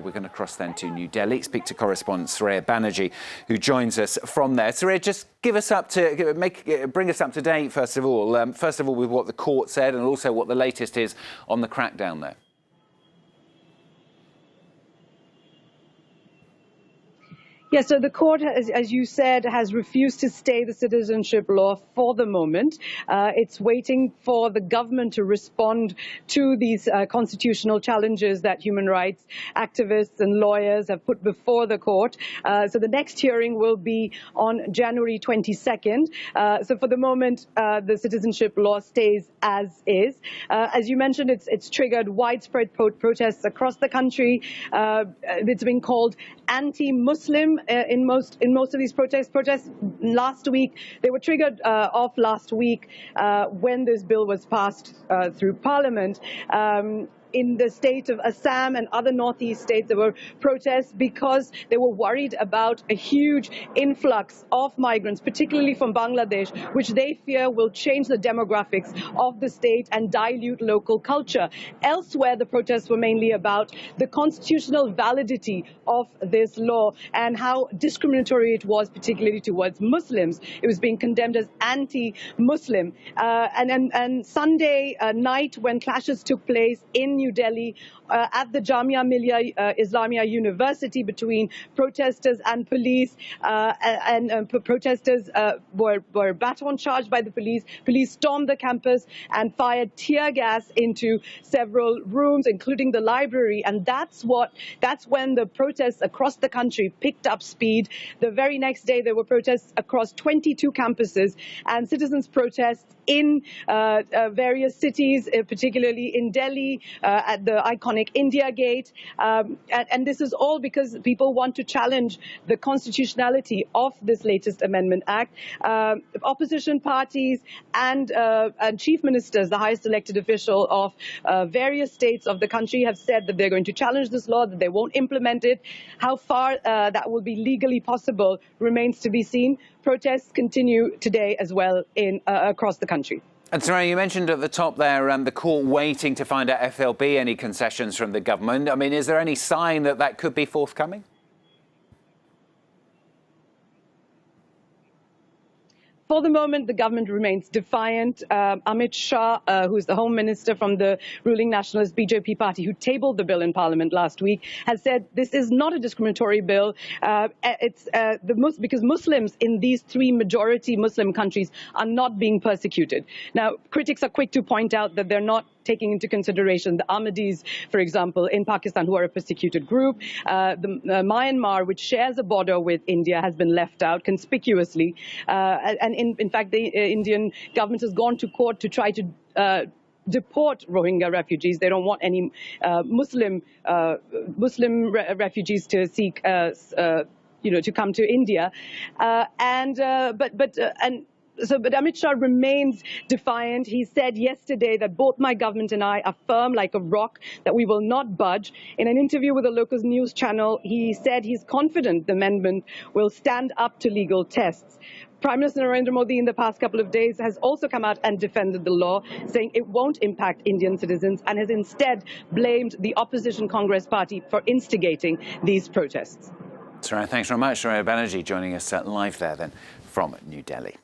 But we're going to cross then to New Delhi, speak to correspondent Surya Banerjee, who joins us from there. Surya, just bring us up to date, first of all, with what the court said and also what the latest is on the crackdown there. Yes, so the court, as you said, has refused to stay the citizenship law for the moment. It's waiting for the government to respond to these constitutional challenges that human rights activists and lawyers have put before the court. So the next hearing will be on January 22nd. So for the moment, the citizenship law stays as is. As you mentioned, it's triggered widespread protests across the country. It's been called anti-Muslim in most of these protests. Last week, they were triggered off last week when this bill was passed through Parliament. In the state of Assam and other northeast states, there were protests because they were worried about a huge influx of migrants, particularly from Bangladesh, which they fear will change the demographics of the state and dilute local culture. Elsewhere, the protests were mainly about the constitutional validity of this law and how discriminatory it was, particularly towards Muslims. It was being condemned as anti-Muslim. And Sunday night, when clashes took place in New Delhi at the Jamia Millia Islamia University between protesters and police, protesters were baton charged by the police. Police stormed the campus and fired tear gas into several rooms, including the library. And that's when the protests across the country picked up speed. The very next day, there were protests across 22 campuses and citizens' protests in various cities, particularly in Delhi, at the iconic India Gate. And this is all because people want to challenge the constitutionality of this latest Amendment Act. Opposition parties and chief ministers, the highest elected official of various states of the country, have said that they're going to challenge this law, that they won't implement it. How far that will be legally possible remains to be seen. Protests continue today as well across the country. And Surya, you mentioned at the top there the court waiting to find out if there'll be any concessions from the government. I mean, is there any sign that that could be forthcoming? For the moment, the government remains defiant. Amit Shah, who's the Home Minister from the ruling nationalist BJP party, who tabled the bill in Parliament last week, has said this is not a discriminatory bill. Because Muslims in these three majority Muslim countries are not being persecuted. Now, critics are quick to point out that they're not taking into consideration the Ahmadis, for example, in Pakistan, who are a persecuted group. Myanmar, which shares a border with India, has been left out conspicuously. And in fact, the Indian government has gone to court to try to deport Rohingya refugees. They don't want any Muslim refugees to seek, to come to India. But Amit Shah remains defiant. He said yesterday that both my government and I are firm like a rock, that we will not budge. In an interview with a local news channel, he said he's confident the amendment will stand up to legal tests. Prime Minister Narendra Modi in the past couple of days has also come out and defended the law, saying it won't impact Indian citizens, and has instead blamed the opposition Congress party for instigating these protests. Surya, thanks very much. Surya Banerjee joining us live there then from New Delhi.